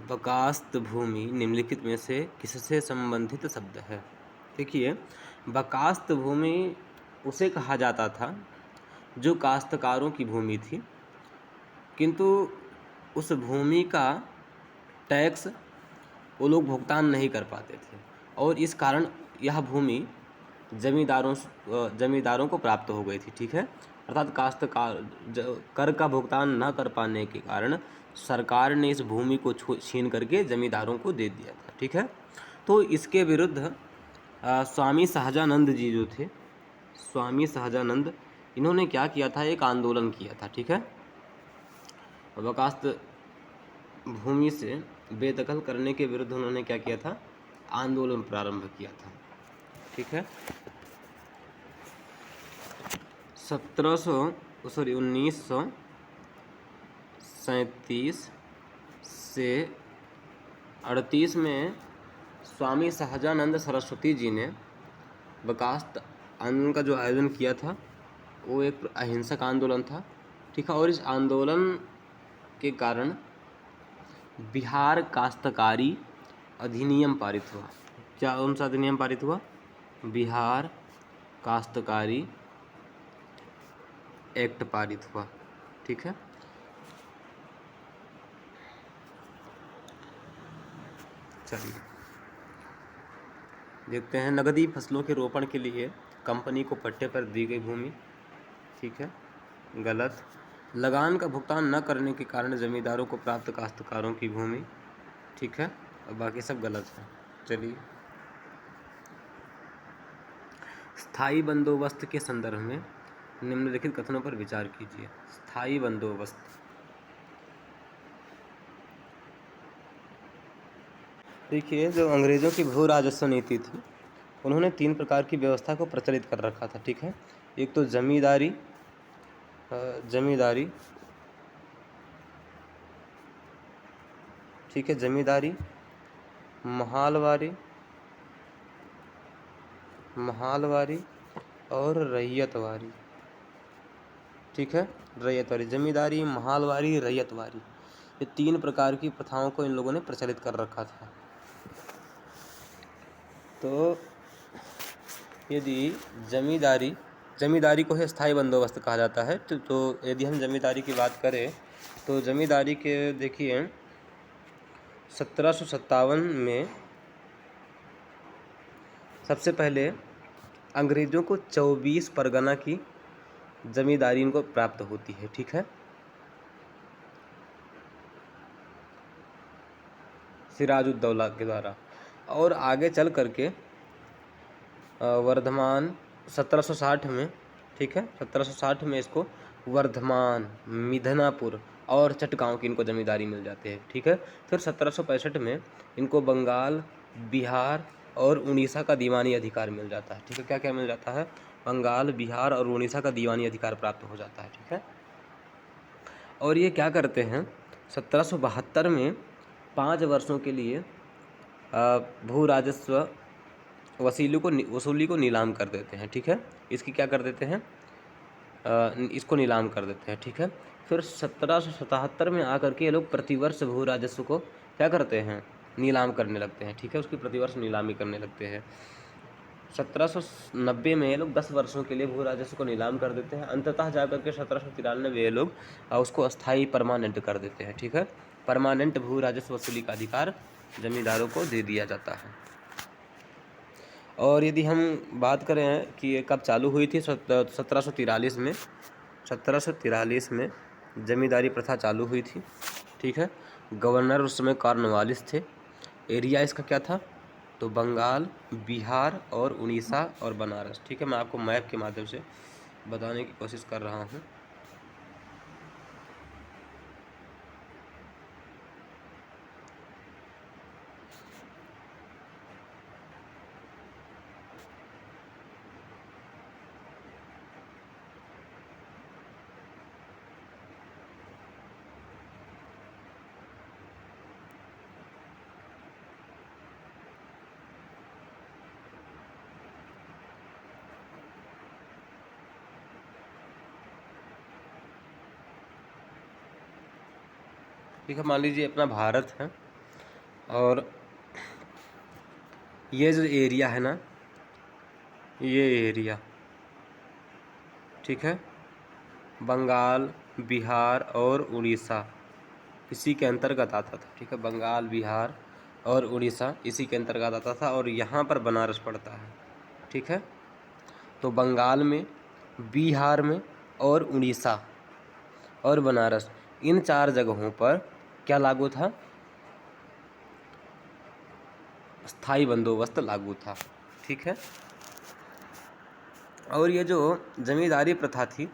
बकास्त भूमि निम्नलिखित में से किससे संबंधित शब्द है? देखिए, बकास्त भूमि उसे कहा जाता था जो काश्तकारों की भूमि थी, किंतु उस भूमि का टैक्स वो लोग भुगतान नहीं कर पाते थे और इस कारण यह भूमि जमींदारों को प्राप्त हो गई थी। ठीक है, अर्थात कर का भुगतान न कर पाने के कारण सरकार ने इस भूमि को छीन करके जमींदारों को दे दिया था। ठीक है, तो इसके विरुद्ध स्वामी सहजानंद जी जो थे, स्वामी सहजानंद, इन्होंने क्या किया था, एक आंदोलन किया था। ठीक है, बकास्त भूमि से बेदखल करने के विरुद्ध उन्होंने क्या किया था, आंदोलन प्रारंभ किया था। ठीक है, 1937 से 38 में स्वामी सहजानंद सरस्वती जी ने बकास्त आंदोलन का जो आयोजन किया था वो एक अहिंसक आंदोलन था। ठीक है, और इस आंदोलन के कारण बिहार काश्तकारी अधिनियम पारित हुआ। क्या कौन सा अधिनियम पारित हुआ? बिहार काश्तकारी एक्ट पारित हुआ। ठीक है, चलिए देखते हैं। नकदी फसलों के रोपण के लिए कंपनी को पट्टे पर दी गई भूमि। ठीक है, गलत। लगान का भुगतान न करने के कारण जमींदारों को प्राप्त काश्तकारों की भूमि। ठीक है, और बाकी सब गलत है। चलिए, स्थायी बंदोबस्त के संदर्भ में निम्नलिखित कथनों पर विचार कीजिए। स्थायी बंदोबस्त, देखिए, जो अंग्रेज़ों की भू राजस्व नीति थी, उन्होंने 3 प्रकार की व्यवस्था को प्रचलित कर रखा था। ठीक है, एक तो जमींदारी, ठीक है, जमींदारी, महालवारी और रैयतवारी। ठीक है, रैयतवारी, जमींदारी, महालवारी, रैयतवारी, ये 3 प्रकार की प्रथाओं को इन लोगों ने प्रचलित कर रखा था। तो यदि जमींदारी को है स्थायी बंदोबस्त कहा जाता है। तो यदि हम जमींदारी की बात करें तो जमींदारी के देखिए 1757 में सबसे पहले अंग्रेज़ों को 24 परगना की जमींदारी इनको प्राप्त होती है। ठीक है, सिराजुद्दौला के द्वारा, और आगे चल करके वर्धमान 1760 में, ठीक है, 1760 में इसको वर्धमान, मिदनापुर और चटगांव की इनको जमींदारी मिल जाती है। ठीक है, फिर 1765 में इनको बंगाल, बिहार और उड़ीसा का दीवानी अधिकार मिल जाता है। ठीक है, क्या क्या मिल जाता है? बंगाल, बिहार और उड़ीसा का दीवानी अधिकार प्राप्त हो जाता है। ठीक है, और ये क्या करते हैं, 1772 में 5 वर्षों के लिए भू राजस्व वसूली को नीलाम कर देते हैं। ठीक है, इसकी क्या कर देते हैं, इसको नीलाम कर देते हैं। ठीक है, फिर 1777 में आकर के ये लोग प्रतिवर्ष भू राजस्व को क्या करते हैं, नीलाम करने लगते हैं। ठीक है, उसकी प्रतिवर्ष नीलामी करने लगते हैं। 1790 में ये लोग 10 वर्षों के लिए भू राजस्व को नीलाम कर देते हैं। अंततः जाकर के 1793 में ये लोग उसको अस्थाई परमानेंट कर देते हैं। ठीक है, परमानेंट भू राजस्व वसूली का अधिकार जमींदारों को दे दिया जाता है। और यदि हम बात करें कि ये कब चालू हुई थी, 1743 में, 1743 में जमींदारी प्रथा चालू हुई थी। ठीक है, गवर्नर उस समय कॉर्नवालिस थे। एरिया इसका क्या था, तो बंगाल, बिहार और उड़ीसा और बनारस। ठीक है, मैं आपको मैप के माध्यम से बताने की कोशिश कर रहा हूँ। ठीक है, मान लीजिए अपना भारत है और ये जो एरिया है ना, ये एरिया, ठीक है, बंगाल, बिहार और उड़ीसा इसी के अंतर्गत आता था। ठीक है, बंगाल, बिहार और उड़ीसा इसी के अंतर्गत आता था, और यहाँ पर बनारस पड़ता है। ठीक है, तो बंगाल में, बिहार में और उड़ीसा और बनारस, इन 4 जगहों पर क्या लागू था? स्थायी बंदोबस्त लागू था। ठीक है, और ये जो जमींदारी प्रथा थी,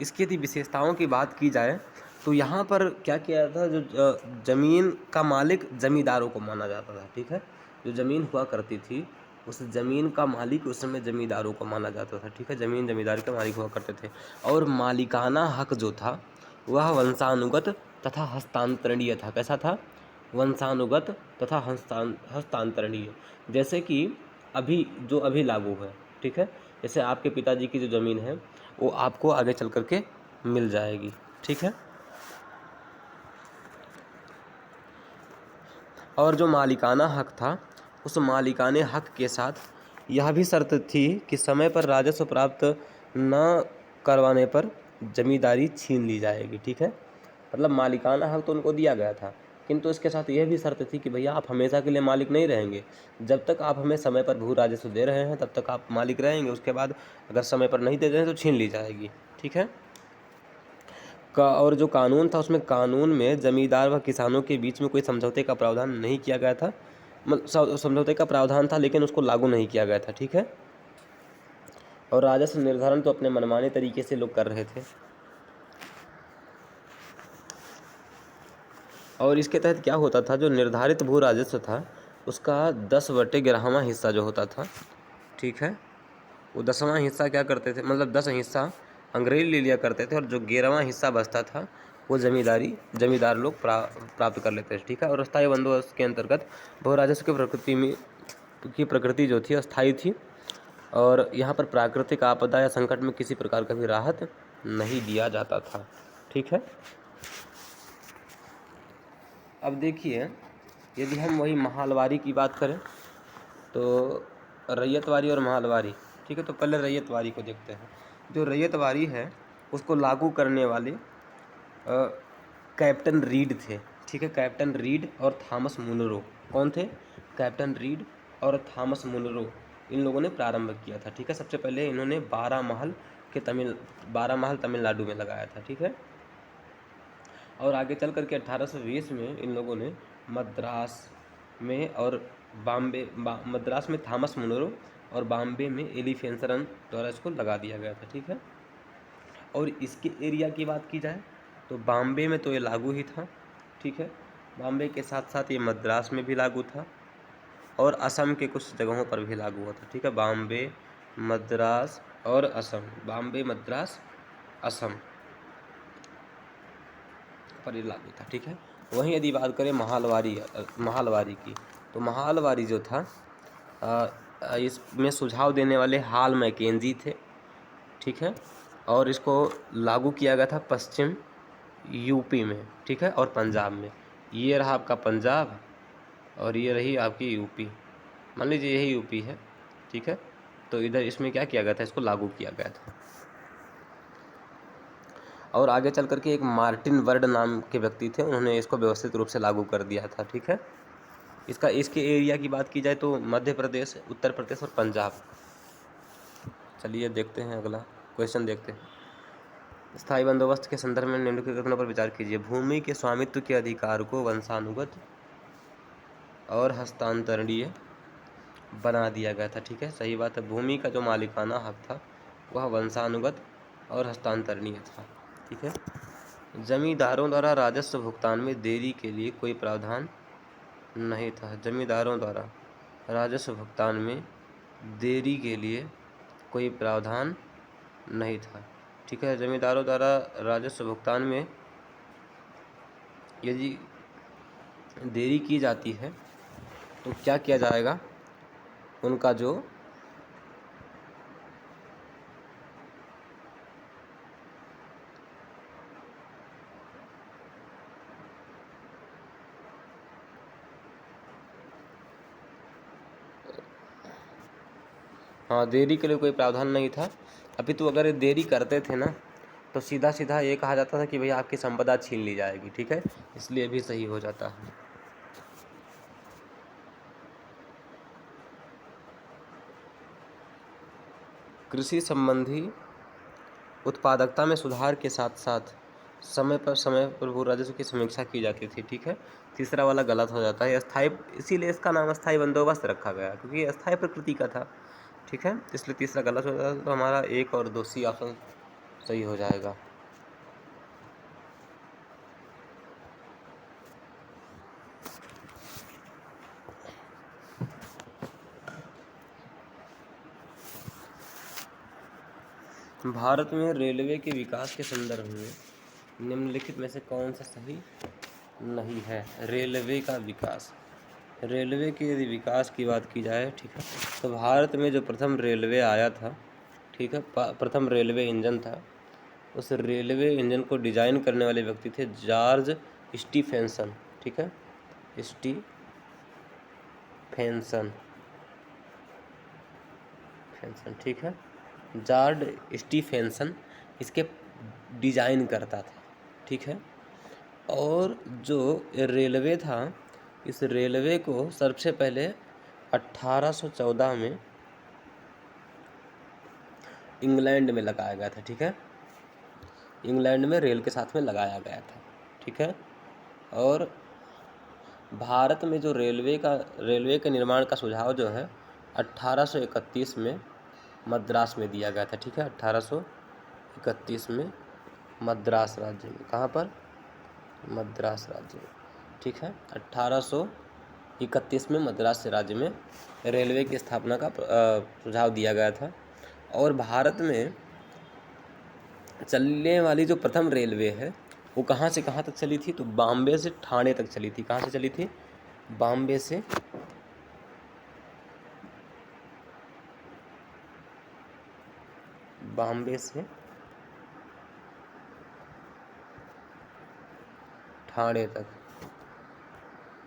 इसकी यदि विशेषताओं की बात की जाए तो यहाँ पर क्या किया था, जो ज़मीन का मालिक जमींदारों को माना जाता था। ठीक है, जो ज़मीन हुआ करती थी, उस ज़मीन का मालिक उस समय जमींदारों को माना जाता था। ठीक है, ज़मीन जमींदार के मालिक हुआ करते थे, और मालिकाना हक जो था वह वंशानुगत तथा हस्तांतरणीय था। कैसा था? वंशानुगत तथा हस्तांतरणीय। जैसे कि अभी लागू है। ठीक है, जैसे आपके पिताजी की जो ज़मीन है वो आपको आगे चल करके मिल जाएगी। ठीक है, और जो मालिकाना हक था, उस मालिकाने हक के साथ यह भी शर्त थी कि समय पर राजस्व प्राप्त न करवाने पर जमींदारी छीन ली जाएगी। ठीक है, मतलब मालिकाना हक तो उनको दिया गया था, किंतु इसके साथ यह भी शर्त थी कि भैया आप हमेशा के लिए मालिक नहीं रहेंगे। जब तक आप हमें समय पर भू राजस्व दे रहे हैं तब तक आप मालिक रहेंगे, उसके बाद अगर समय पर नहीं दे रहे हैं तो छीन ली जाएगी। ठीक है, और जो कानून था, उसमें कानून में जमींदार व किसानों के बीच में कोई समझौते का प्रावधान नहीं किया गया था। मतलब समझौते का प्रावधान था लेकिन उसको लागू नहीं किया गया था। ठीक है, और राजस्व निर्धारण तो अपने मनमाने तरीके से लोग कर रहे थे। और इसके तहत क्या होता था, जो निर्धारित भू राजस्व था उसका 10/11वां हिस्सा जो होता था, ठीक है, वो 10वां हिस्सा क्या करते थे, मतलब 10 हिस्सा अंग्रेज ले लिया करते थे, और जो 11वां हिस्सा बचता था वो जमींदार लोग प्राप्त कर लेते थे। ठीक है, और स्थायी बंदोबस्त के अंतर्गत भू राजस्व की प्रकृति जो थी अस्थायी थी, और यहाँ पर प्राकृतिक आपदा या संकट में किसी प्रकार का भी राहत नहीं दिया जाता था। ठीक है, अब देखिए, यदि हम वही महालवारी की बात करें तो रैयतवारी और महालवारी। ठीक है, तो पहले रैयतवारी को देखते हैं। जो रैयतवारी है उसको लागू करने वाले कैप्टन रीड थे। ठीक है, कैप्टन रीड और थॉमस मुनरो। कौन थे? कैप्टन रीड और थॉमस मुनरो, इन लोगों ने प्रारंभ किया था। ठीक है, सबसे पहले इन्होंने 12 महल तमिलनाडु में लगाया था। ठीक है, और आगे चल करके 1820 में इन लोगों ने मद्रास में और मद्रास में थॉमस मुनरो और बॉम्बे में एलिफेंसरन द्वारा इसको लगा दिया गया था। ठीक है, और इसके एरिया की बात की जाए तो बॉम्बे में तो ये लागू ही था। ठीक है, बॉम्बे के साथ साथ ये मद्रास में भी लागू था, और असम के कुछ जगहों पर भी लागू हुआ था। ठीक है, बॉम्बे, मद्रास और असम, बॉम्बे, मद्रास, असम पर ये लागू था। ठीक है, वहीं यदि बात करें महालवारी की, तो महालवारी जो था इसमें सुझाव देने वाले हाल मैकेंजी थे। ठीक है, और इसको लागू किया गया था पश्चिम यूपी में। ठीक है, और पंजाब में। ये रहा आपका पंजाब और ये रही आपकी यूपी, मान लीजिए यही यूपी है। ठीक है, तो इधर इसमें क्या किया गया था, इसको लागू किया गया था। और आगे चल करके एक मार्टिन वर्ड नाम के व्यक्ति थे, उन्होंने इसको व्यवस्थित रूप से लागू कर दिया था। ठीक है, इसके एरिया की बात की जाए तो मध्य प्रदेश, उत्तर प्रदेश और पंजाब। चलिए देखते हैं, अगला क्वेश्चन देखते हैं। स्थायी बंदोबस्त के संदर्भ में निम्नलिखित कथनों पर विचार कीजिए। भूमि के स्वामित्व के अधिकार को वंशानुगत और हस्तांतरणीय बना दिया गया था। ठीक है, सही बात है, भूमि का जो मालिकाना हक था वह वंशानुगत और हस्तांतरणीय था। ठीक है, जमींदारों द्वारा राजस्व भुगतान में देरी के लिए कोई प्रावधान नहीं था। जमींदारों द्वारा राजस्व भुगतान में देरी के लिए कोई प्रावधान नहीं था। ठीक है, जमींदारों द्वारा राजस्व भुगतान में यदि देरी की जाती है तो क्या किया जाएगा, उनका जो हाँ, देरी के लिए कोई प्रावधान नहीं था। अभी तो अगर ये देरी करते थे ना तो सीधा सीधा ये कहा जाता था कि भैया आपकी संपदा छीन ली जाएगी, ठीक है, इसलिए भी सही हो जाता है। कृषि संबंधी उत्पादकता में सुधार के साथ साथ समय पर भू राजस्व की समीक्षा की जाती थी, ठीक है। तीसरा वाला गलत हो जाता है, अस्थायी, इसीलिए इसका नाम अस्थायी बंदोबस्त रखा गया क्योंकि ये अस्थायी प्रकृति का था, ठीक है, इसलिए तीसरा गलत हो जाता है। तो हमारा 1 और 2 सी ऑप्शन सही हो जाएगा। भारत में रेलवे के विकास के संदर्भ में निम्नलिखित में से कौन सा सही नहीं है? रेलवे का विकास, रेलवे के यदि विकास की बात की जाए, ठीक है, तो भारत में जो प्रथम रेलवे आया था, ठीक है, प्रथम रेलवे इंजन था, उस रेलवे इंजन को डिजाइन करने वाले व्यक्ति थे जॉर्ज स्टीफेंसन, ठीक है, स्टीफेंसन, ठीक है, जॉर्ज स्टीफेंसन इसके डिजाइन करता था, ठीक है। और जो रेलवे था, इस रेलवे को सबसे पहले 1814 में इंग्लैंड में लगाया गया था, ठीक है, इंग्लैंड में रेल के साथ में लगाया गया था, ठीक है। और भारत में जो रेलवे के निर्माण का सुझाव जो है 1831 में मद्रास में दिया गया था, ठीक है, 1831 में मद्रास राज्य में, कहाँ पर? मद्रास राज्य में, ठीक है, 1831 में मद्रास राज्य में रेलवे की स्थापना का सुझाव दिया गया था। और भारत में चलने वाली जो प्रथम रेलवे है वो कहाँ से कहाँ तक चली थी? तो बॉम्बे से ठाणे तक चली थी। कहाँ से चली थी? बॉम्बे से ठाणे तक,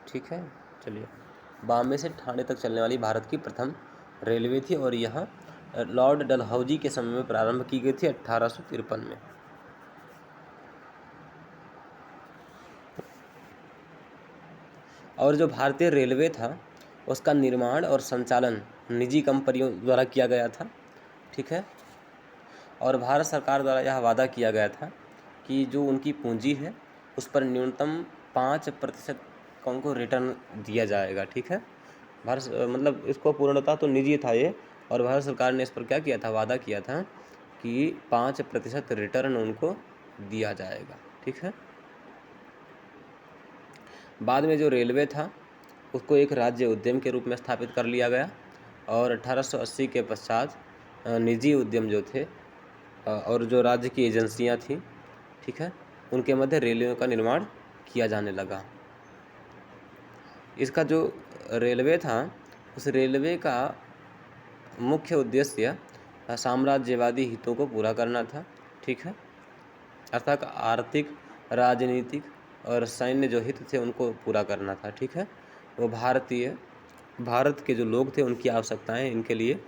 ठीक है। चलिए, बॉम्बे से ठाणे तक चलने वाली भारत की प्रथम रेलवे थी और यह लॉर्ड डलहौजी के समय में प्रारंभ की गई थी 1853 में। और जो भारतीय रेलवे था उसका निर्माण और संचालन निजी कंपनियों द्वारा किया गया था, ठीक है। और भारत सरकार द्वारा यह वादा किया गया था कि जो उनकी पूंजी है उस पर न्यूनतम 5% का उनको रिटर्न दिया जाएगा, ठीक है। भारत मतलब इसको पूर्णतः तो निजी था ये, और भारत सरकार ने इस पर क्या किया था? वादा किया था कि 5% रिटर्न उनको दिया जाएगा, ठीक है। बाद में जो रेलवे था उसको एक राज्य उद्यम के रूप में स्थापित कर लिया गया और 1880 के पश्चात निजी उद्यम जो थे और जो राज्य की एजेंसियां थी, ठीक है, उनके मध्य रेलवे का निर्माण किया जाने लगा। इसका जो रेलवे था उस रेलवे का मुख्य उद्देश्य साम्राज्यवादी हितों को पूरा करना था, ठीक है, अर्थात आर्थिक, राजनीतिक और सैन्य जो हित थे उनको पूरा करना था, ठीक है। वो भारत के जो लोग थे उनकी आवश्यकताएं इनके लिए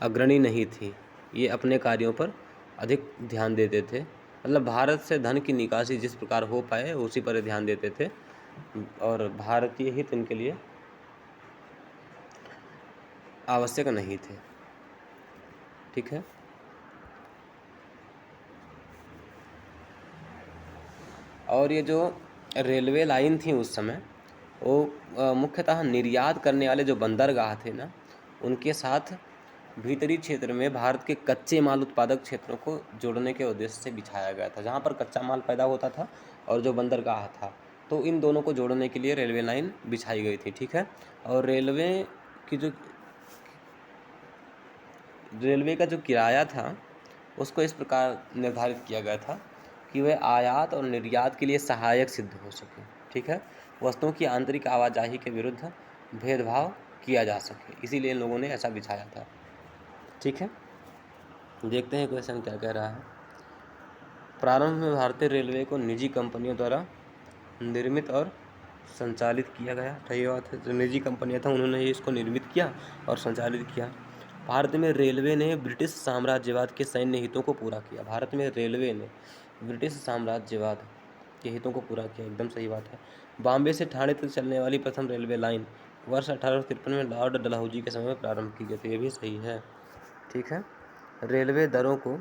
अग्रणी नहीं थी, ये अपने कार्यों पर अधिक ध्यान देते थे। मतलब भारत से धन की निकासी जिस प्रकार हो पाए उसी पर ध्यान देते थे और भारतीय हित इनके लिए आवश्यक नहीं थे, ठीक है। और ये जो रेलवे लाइन थी उस समय वो मुख्यतः निर्यात करने वाले जो बंदरगाह थे ना उनके साथ भीतरी क्षेत्र में भारत के कच्चे माल उत्पादक क्षेत्रों को जोड़ने के उद्देश्य से बिछाया गया था, जहाँ पर कच्चा माल पैदा होता था और जो बंदरगाह था, तो इन दोनों को जोड़ने के लिए रेलवे लाइन बिछाई गई थी, ठीक है। और रेलवे का जो किराया था उसको इस प्रकार निर्धारित किया गया था कि वह आयात और निर्यात के लिए सहायक सिद्ध हो सके, ठीक है, वस्तुओं की आंतरिक आवाजाही के विरुद्ध भेदभाव किया जा सके, इसीलिए इन लोगों ने ऐसा बिछाया था, ठीक है। देखते हैं क्वेश्चन क्या कह रहा है। प्रारंभ में भारतीय रेलवे को निजी कंपनियों द्वारा निर्मित और संचालित किया गया, सही बात है। जो निजी कंपनियां था उन्होंने इसको निर्मित किया और संचालित किया। भारत में रेलवे ने ब्रिटिश साम्राज्यवाद के सैन्य हितों को पूरा किया। भारत में रेलवे ने ब्रिटिश साम्राज्यवाद के हितों को पूरा किया, एकदम सही बात है। बॉम्बे से ठाणे तक चलने वाली प्रथम रेलवे लाइन वर्ष 1853 में लॉर्ड डलहौजी के समय में प्रारंभ की गई थी, ये भी सही है। ठीक है, रेलवे दरों को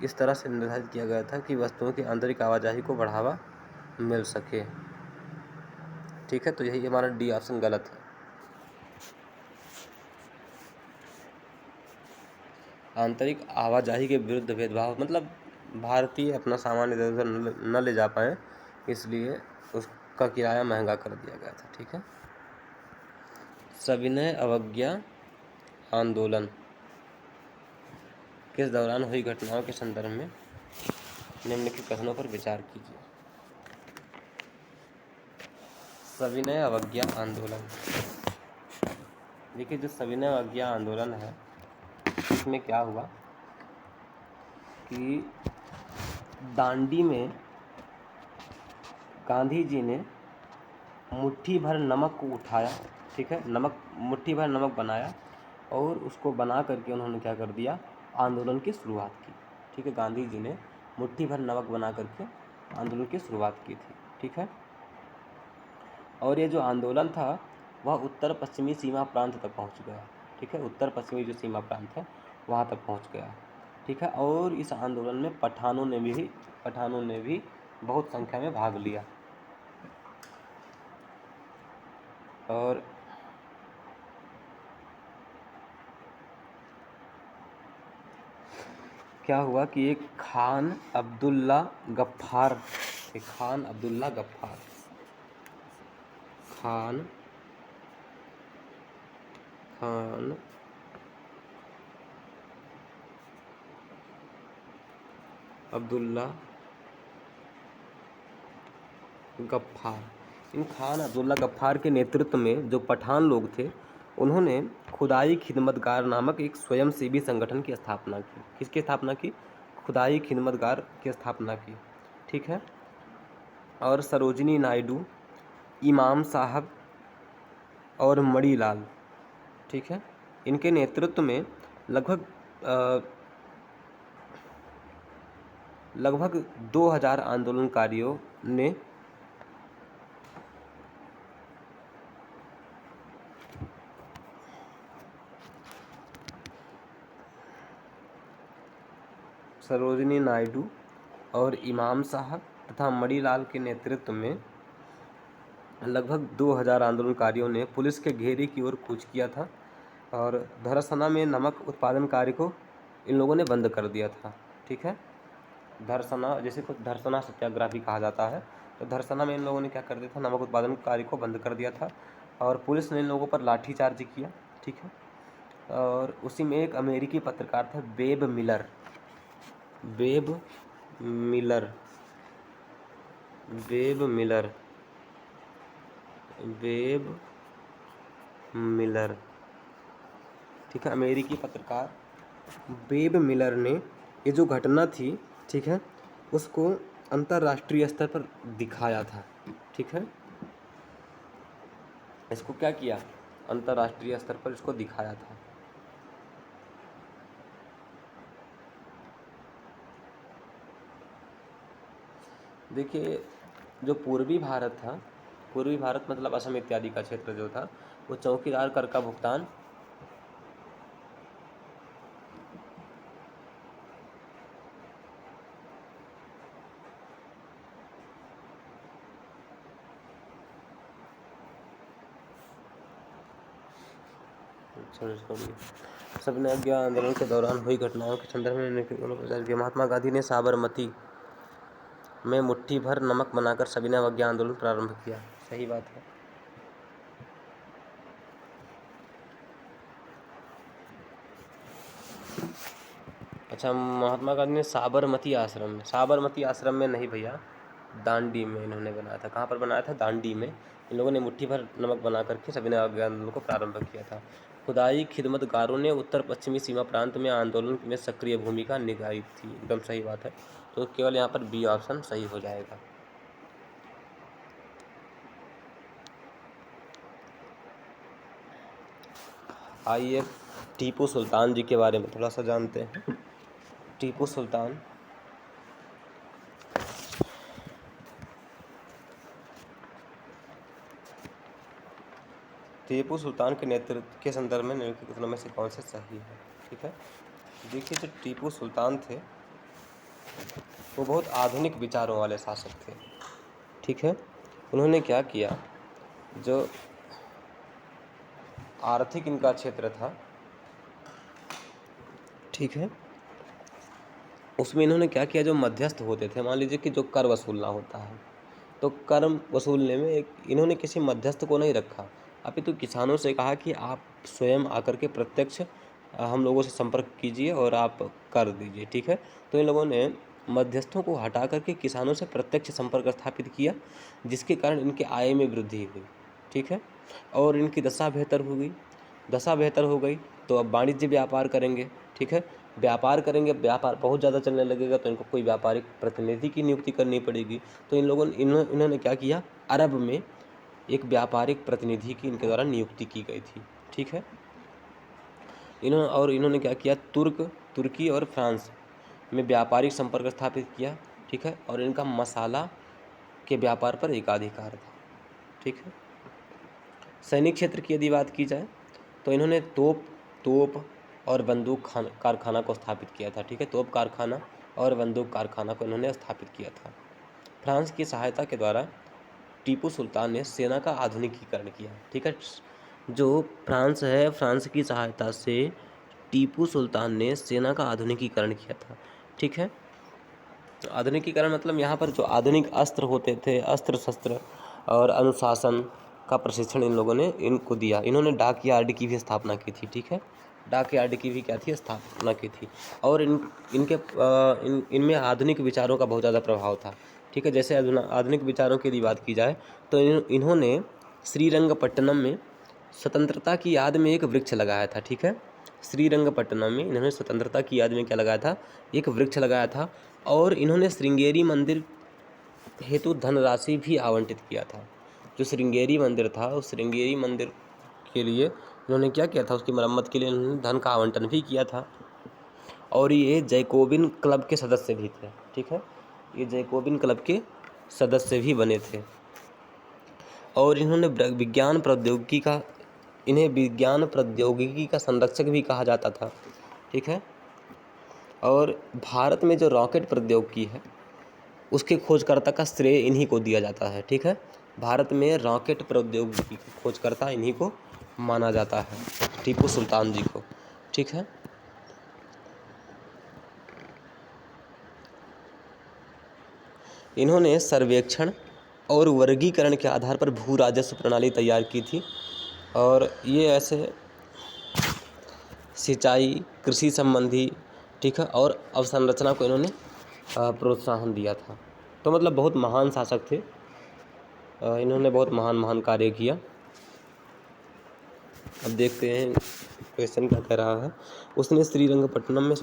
इस तरह से निर्धारित किया गया था कि वस्तुओं की आंतरिक आवाजाही को बढ़ावा मिल सके। ठीक है, तो यही हमारा डी ऑप्शन गलत है। आंतरिक आवाजाही के विरुद्ध भेदभाव, मतलब भारतीय अपना सामान इधर उधर न ले जा पाए, इसलिए उसका किराया महंगा कर दिया गया था। ठीक है, सविनय अवज्ञा आंदोलन किस दौरान हुई घटनाओं के संदर्भ में निम्नलिखित कथनों पर विचार कीजिए। सविनय अवज्ञा आंदोलन, देखिए जो सविनय अवज्ञा आंदोलन है इसमें क्या हुआ कि दांडी में गांधी जी ने मुट्ठी भर नमक को उठाया। ठीक है, मुट्ठी भर नमक बनाया और उसको बना करके उन्होंने क्या कर दिया, आंदोलन की शुरुआत की। ठीक है, गांधी जी ने मुट्ठी भर नमक बना करके आंदोलन की शुरुआत की थी। ठीक है, और ये जो आंदोलन था वह उत्तर पश्चिमी सीमा प्रांत तक पहुंच गया। ठीक है, उत्तर पश्चिमी जो सीमा प्रांत है वहाँ तक पहुंच गया। ठीक है, और इस आंदोलन में पठानों ने भी बहुत संख्या में भाग लिया। और क्या हुआ कि एक खान अब्दुल्ला गफ्फार इन खान अब्दुल्ला गफ्फार के नेतृत्व में जो पठान लोग थे उन्होंने खुदाई खिदमतगार नामक एक स्वयंसेवी संगठन की स्थापना की। किसकी स्थापना की? खुदाई खिदमतगार की स्थापना की। ठीक है, और सरोजिनी नायडू, इमाम साहब और मणिलाल, ठीक है, इनके नेतृत्व में लगभग 2000 आंदोलनकारियों ने सरोजिनी नायडू और इमाम साहब तथा मणिलाल के नेतृत्व में लगभग 2000 आंदोलनकारियों ने पुलिस के घेरे की ओर कूच किया था और धरसना में नमक उत्पादन कार्य को इन लोगों ने बंद कर दिया था। ठीक है, धरसना, जैसे कुछ धरसना सत्याग्रह भी कहा जाता है, तो धरसना में इन लोगों ने क्या कर दिया था, नमक उत्पादन कार्य को बंद कर दिया था और पुलिस ने इन लोगों पर लाठीचार्ज किया। ठीक है, और उसी में एक अमेरिकी पत्रकार था वेब मिलर, ठीक है, अमेरिकी पत्रकार वेब मिलर ने ये जो घटना थी, ठीक है, उसको अंतर्राष्ट्रीय स्तर पर दिखाया था। ठीक है, इसको क्या किया, अंतर्राष्ट्रीय स्तर पर इसको दिखाया था। देखिए जो पूर्वी भारत मतलब असम इत्यादि का क्षेत्र जो था, वो चौकीदार कर का भुगतान सविनय अवज्ञा आंदोलन के दौरान हुई घटनाओं के संदर्भ में महात्मा गांधी ने साबरमती में मुट्ठी भर नमक बनाकर सविनय अवज्ञा आंदोलन प्रारंभ किया। सही बात है। अच्छा, महात्मा गांधी ने साबरमती आश्रम में नहीं भैया, दांडी में इन्होंने बनाया था। कहाँ पर बनाया था? दांडी में। इन लोगों ने मुट्ठी भर नमक बना करके सविनय अवज्ञा आंदोलन को प्रारंभ किया था। खुदाई खिदमतगारों ने उत्तर पश्चिमी सीमा प्रांत में आंदोलन में सक्रिय भूमिका निभाई थी। एकदम सही बात है, तो केवल यहाँ पर बी ऑप्शन सही हो जाएगा। आइए टीपू सुल्तान जी के बारे में थोड़ा सा जानते हैं। टीपू सुल्तान टीपू सुल्तान के नेतृत्व के संदर्भ में निम्नलिखित कथनों में से कौन सा सही है? ठीक है, देखिए जो टीपू सुल्तान थे वो बहुत आधुनिक विचारों वाले शासक थे। ठीक है, उन्होंने क्या किया, जो आर्थिक इनका क्षेत्र था, ठीक है, उसमें इन्होंने क्या किया, जो मध्यस्थ होते थे, मान लीजिए कि जो कर वसूलना होता है, तो कर वसूलने में इन्होंने किसी मध्यस्थ को नहीं रखा, अपितु किसानों से कहा कि आप स्वयं आकर के प्रत्यक्ष हम लोगों से संपर्क कीजिए और आप कर दीजिए। ठीक है, तो इन लोगों ने मध्यस्थों को हटा करके किसानों से प्रत्यक्ष संपर्क स्थापित किया, जिसके कारण इनके आय में वृद्धि हुई। ठीक है, और इनकी दशा बेहतर हो गई। दशा बेहतर हो गई तो अब वाणिज्य व्यापार करेंगे। ठीक है, व्यापार करेंगे, व्यापार बहुत ज़्यादा चलने लगेगा तो इनको कोई व्यापारिक प्रतिनिधि की नियुक्ति करनी पड़ेगी। तो इन लोगों ने इन्होंने क्या किया, अरब में एक व्यापारिक प्रतिनिधि की इनके द्वारा नियुक्ति की गई थी। ठीक है, इन्होंने क्या किया, तुर्की और फ्रांस में व्यापारिक संपर्क स्थापित किया। ठीक है, और इनका मसाला के व्यापार पर एकाधिकार था। ठीक है, सैनिक क्षेत्र की यदि बात की जाए तो इन्होंने तोप और बंदूक कारखाना को स्थापित किया था। ठीक है, तोप कारखाना और बंदूक कारखाना को इन्होंने स्थापित किया था। फ्रांस की सहायता के द्वारा टीपू सुल्तान ने सेना का आधुनिकीकरण किया। ठीक है, जो फ्रांस है, फ्रांस की सहायता से टीपू सुल्तान ने सेना का आधुनिकीकरण किया था। ठीक है, आधुनिकीकरण मतलब यहाँ पर जो आधुनिक अस्त्र होते थे, अस्त्र शस्त्र और अनुशासन का प्रशिक्षण इन लोगों ने इनको दिया। इन्होंने डाक यार्ड की भी स्थापना की थी। ठीक है, डाक यार्ड की भी क्या थी, स्थापना की थी। और इनमें आधुनिक विचारों का बहुत ज़्यादा प्रभाव था। ठीक है, जैसे आधुनिक विचारों की यदि बात की जाए तो इन्होंने श्रीरंगपट्टनम में स्वतंत्रता की याद में एक वृक्ष लगाया था। ठीक है, श्रीरंगपट्टनम में इन्होंने स्वतंत्रता की याद में क्या लगाया था, एक वृक्ष लगाया था। और इन्होंने श्रृंगेरी मंदिर हेतु धनराशि भी आवंटित किया था। जो श्रृंगेरी मंदिर था, उस श्रृंगेरी मंदिर के लिए इन्होंने क्या किया था, उसकी मरम्मत के लिए इन्होंने धन का आवंटन भी किया था। और ये जैकोबिन क्लब के सदस्य भी थे। ठीक है, ये जैकोबिन क्लब के सदस्य भी बने थे। और इन्होंने विज्ञान प्रौद्योगिकी का संरक्षक भी कहा जाता था। ठीक है, और भारत में जो रॉकेट प्रौद्योगिकी है उसके खोजकर्ता का श्रेय इन्हीं को दिया जाता है। ठीक है, भारत में रॉकेट प्रौद्योगिकी के खोजकर्ता इन्हीं को माना जाता है, टीपू सुल्तान जी को। ठीक है, इन्होंने सर्वेक्षण और वर्गीकरण के आधार पर भू राजस्व प्रणाली तैयार की थी। और ये ऐसे सिंचाई, कृषि संबंधी, ठीक है, और अवसंरचना को इन्होंने प्रोत्साहन दिया था। तो मतलब बहुत महान शासक थे। इन्होंने बहुत महान कार्य किया। अब देखते हैं क्वेश्चन क्या कह रहा है। उसने श्रीरंगपट्टनम में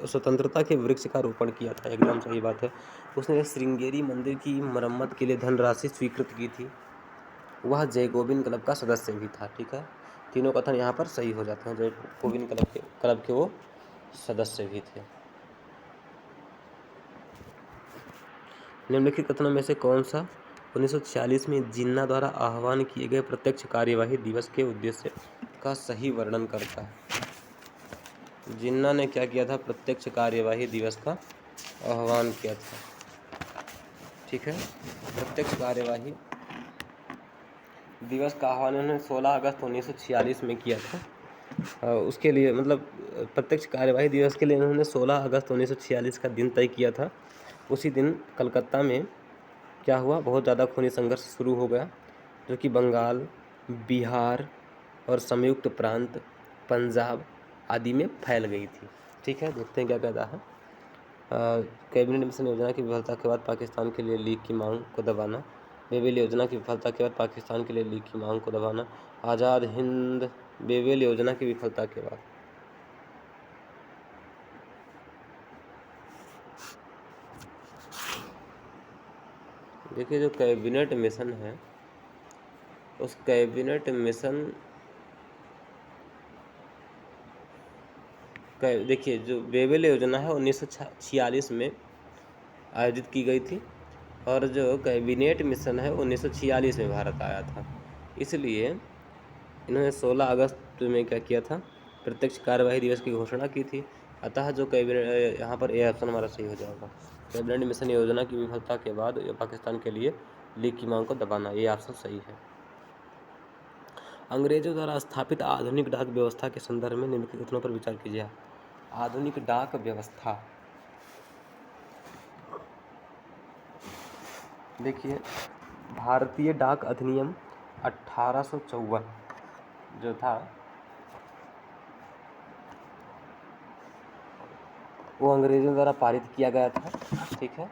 स्वतंत्रता के वृक्ष का रोपण किया था, एकदम सही बात है। उसने श्रृंगेरी मंदिर की मरम्मत के लिए धनराशि स्वीकृत की थी। वह जैकोबिन क्लब का सदस्य भी था। ठीक है, तीनों कथन यहाँ पर सही हो जाते हैं। जैकोबिन क्लब के वो सदस्य भी थे। निम्नलिखित कथनों में से कौन सा 1946 में जिन्ना द्वारा आह्वान किए गए प्रत्यक्ष कार्यवाही दिवस के उद्देश्य का सही वर्णन करता है? जिन्ना ने क्या किया था, प्रत्यक्ष कार्यवाही दिवस का आह्वान किया था। ठीक है, प्रत्यक्ष कार्यवाही दिवस का आह्वान उन्होंने 16 अगस्त 1946 में किया था। उसके लिए मतलब प्रत्यक्ष कार्यवाही दिवस के लिए उन्होंने 16 अगस्त 1946 का दिन तय किया था। उसी दिन कलकत्ता में क्या हुआ, बहुत ज़्यादा खूनी संघर्ष शुरू हो गया, जो कि बंगाल, बिहार और संयुक्त प्रांत पंजाब आदि में फैल गई थी। ठीक है, देखते हैं क्या कहता है। कैबिनेट मिशन योजना की विफलता के बाद पाकिस्तान के लिए लीग की मांग को दबाना। बेबेल योजना की विफलता के बाद पाकिस्तान के लिए लीग की मांग को दबाना। आज़ाद हिंद बेबेल योजना की विफलता के बाद। देखिए, जो कैबिनेट मिशन है, उस कैबिनेट मिशन देखिए जो वेबल योजना है 1946 में आयोजित की गई थी, और जो कैबिनेट मिशन है 1946 में भारत आया था। इसलिए इन्होंने 16 अगस्त में क्या किया था, प्रत्यक्ष कार्यवाही दिवस की घोषणा की थी। अतः जो कैबिनेट, यहाँ पर ए ऑप्शन हमारा सही हो जाएगा। कैबिनेट मिशन योजना की विफलता के बाद पाकिस्तान के लिए लीग की मांग को दबाना, ये ऑप्शन सही है। अंग्रेजों द्वारा स्थापित आधुनिक डाक व्यवस्था के संदर्भ में निम्नलिखित कथनों पर विचार कीजिए। आधुनिक डाक व्यवस्था, देखिए भारतीय डाक अधिनियम 1854 जो था वो अंग्रेजों द्वारा पारित किया गया था, ठीक है।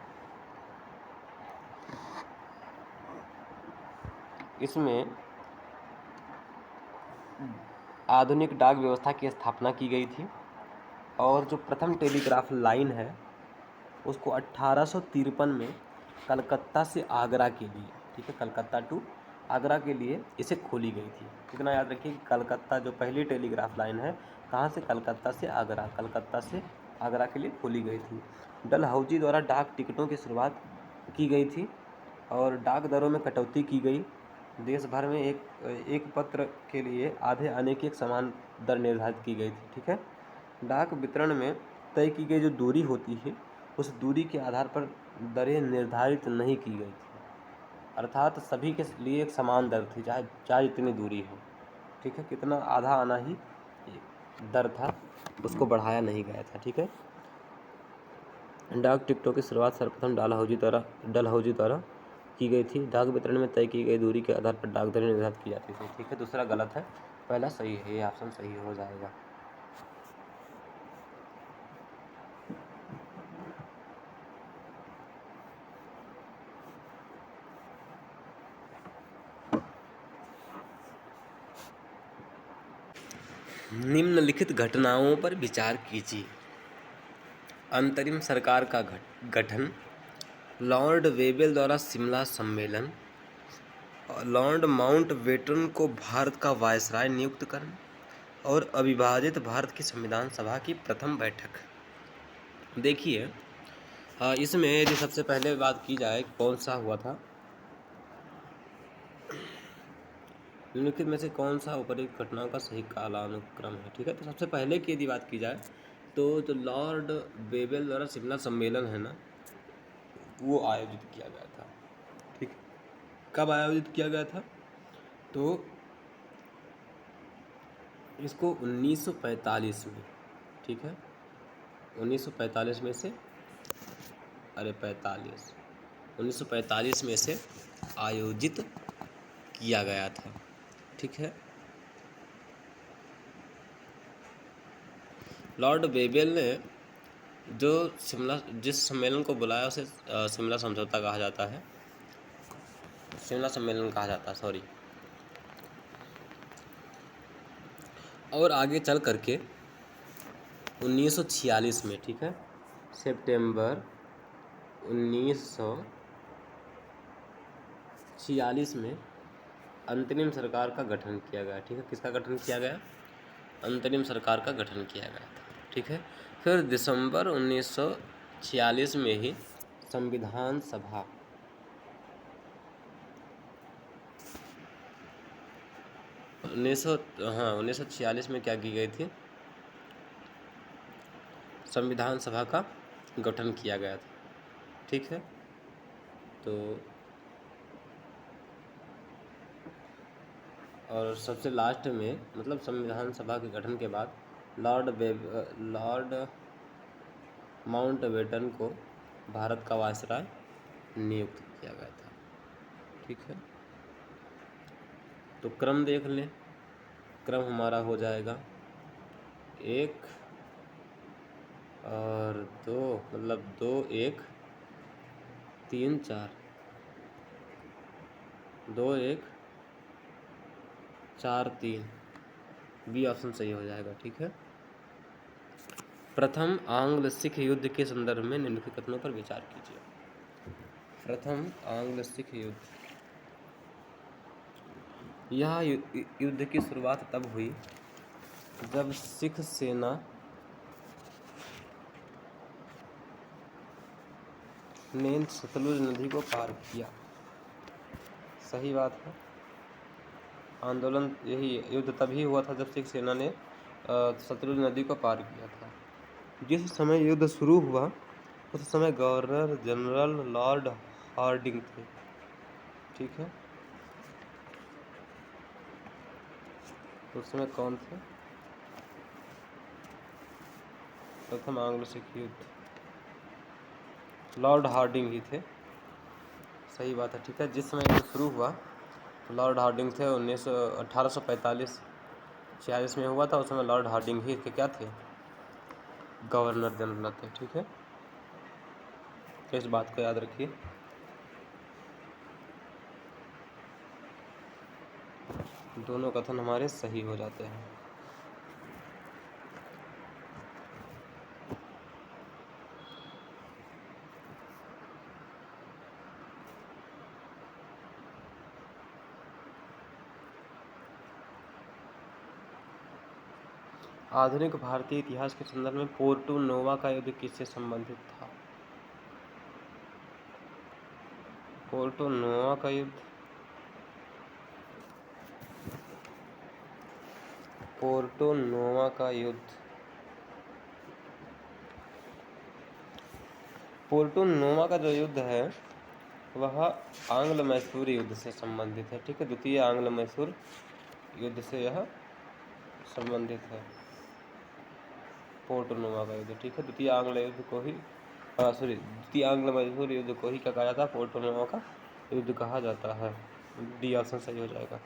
इसमें आधुनिक डाक व्यवस्था की स्थापना की गई थी, और जो प्रथम टेलीग्राफ लाइन है उसको 1853 में कलकत्ता से आगरा के लिए, ठीक है, कलकत्ता टू आगरा के लिए इसे खोली गई थी। इतना याद रखिए कि कलकत्ता जो पहली टेलीग्राफ लाइन है कहाँ से, कलकत्ता से आगरा, कलकत्ता से आगरा के लिए खोली गई थी। डलहौजी द्वारा डाक टिकटों की शुरुआत की गई थी, और डाक दरों में कटौती की गई। देश भर में एक पत्र के लिए आधे आने की एक समान दर निर्धारित की गई थी, ठीक है। डाक वितरण में तय की गई जो दूरी होती है उस दूरी के आधार पर दरें निर्धारित नहीं की गई थी, अर्थात सभी के लिए एक समान दर थी, चाहे चाहे जितनी दूरी हो, ठीक है। कितना आधा आना ही दर था, उसको बढ़ाया नहीं गया था, ठीक है। डाक टिकटों की शुरुआत सर्वप्रथम डलहौजी द्वारा की गई थी। डाक वितरण में तय की गई दूरी के आधार पर डाक दरें निर्धारित की जाती थी, ठीक है। दूसरा गलत है, पहला सही है, ये ऑप्शन सही हो जाएगा। निम्नलिखित घटनाओं पर विचार कीजिए। अंतरिम सरकार का गठन, लॉर्ड वेबल द्वारा शिमला सम्मेलन, लॉर्ड माउंटबेटन को भारत का वायसराय नियुक्त करना, और अविभाजित भारत की संविधान सभा की प्रथम बैठक। देखिए इसमें यदि सबसे पहले बात की जाए कौन सा हुआ था, निम्नलिखित में से कौन सा उपरोक्त घटनाओं का सही कालानुक्रम है, ठीक है। तो सबसे पहले की यदि बात की जाए तो लॉर्ड वेबल द्वारा शिमला सम्मेलन है ना, वो आयोजित किया गया था, ठीक। कब आयोजित किया गया था, तो इसको 1945 में, ठीक है, 1945 में से 1945 में से आयोजित किया गया था, ठीक है। लॉर्ड वेबल ने जो जिस सम्मेलन को बुलाया उसे शिमला समझौता कहा जाता है, शिमला सम्मेलन कहा जाता है, सॉरी। और आगे चल करके 1946 में, ठीक है, सितंबर 1946 में अंतरिम सरकार का गठन किया गया, ठीक है। किसका गठन किया गया, अंतरिम सरकार का गठन किया गया था, ठीक है। फिर दिसंबर 1946 में ही संविधान सभा 1946 में क्या की गई थी, संविधान सभा का गठन किया गया था, ठीक है। तो और सबसे लास्ट में, मतलब संविधान सभा के गठन के बाद लॉर्ड माउंटबेटन को भारत का वायसराय नियुक्त किया गया था, ठीक है। तो क्रम देख लें, क्रम हमारा हो जाएगा 1 और 2, मतलब 2 1 3 4, 2 1 4 3, बी ऑप्शन सही हो जाएगा, ठीक है। प्रथम आंग्ल सिख युद्ध के संदर्भ में निम्नलिखित कथनों पर विचार कीजिए। प्रथम आंग्ल सिख युद्ध, यह युद्ध की शुरुआत तब हुई जब सिख सेना ने सतलुज नदी को पार किया। सही बात है। आंदोलन यही युद्ध तभी हुआ था जब सिख सेना ने सतलुज नदी को पार किया था। जिस समय युद्ध शुरू हुआ उस समय गवर्नर जनरल लॉर्ड हार्डिंग थे। ठीक है, उस समय कौन थे? प्रथम आंग्लो सिख युद्ध, लॉर्ड हार्डिंग ही थे। सही बात है। ठीक है, जिस समय युद्ध शुरू हुआ तो लॉर्ड हार्डिंग थे। 1845-46 में हुआ था। उस समय लॉर्ड हार्डिंग ही के क्या थे? गवर्नर जनरल थे। ठीक है, तो इस बात को याद रखिए। दोनों कथन हमारे सही हो जाते हैं। आधुनिक भारतीय इतिहास के संदर्भ में पोर्टो नोवा का युद्ध किससे संबंधित था? पोर्टो नोवा का युद्ध, पोर्टो नोवा का युद्ध, पोर्टो नोवा का जो युद्ध है वह आंग्ल मैसूर युद्ध से संबंधित है। ठीक है, द्वितीय आंग्ल मैसूर युद्ध से यह संबंधित है, पोर्टो नोवा का युद्ध। ठीक है, द्वितीय आंग्ल युद्ध को ही द्वितीय आंग्ल मैसूर युद्ध को ही क्या कहा जाता है? पोर्टो नोवा का युद्ध कहा जाता है। डी ऑप्शन सही हो जाएगा।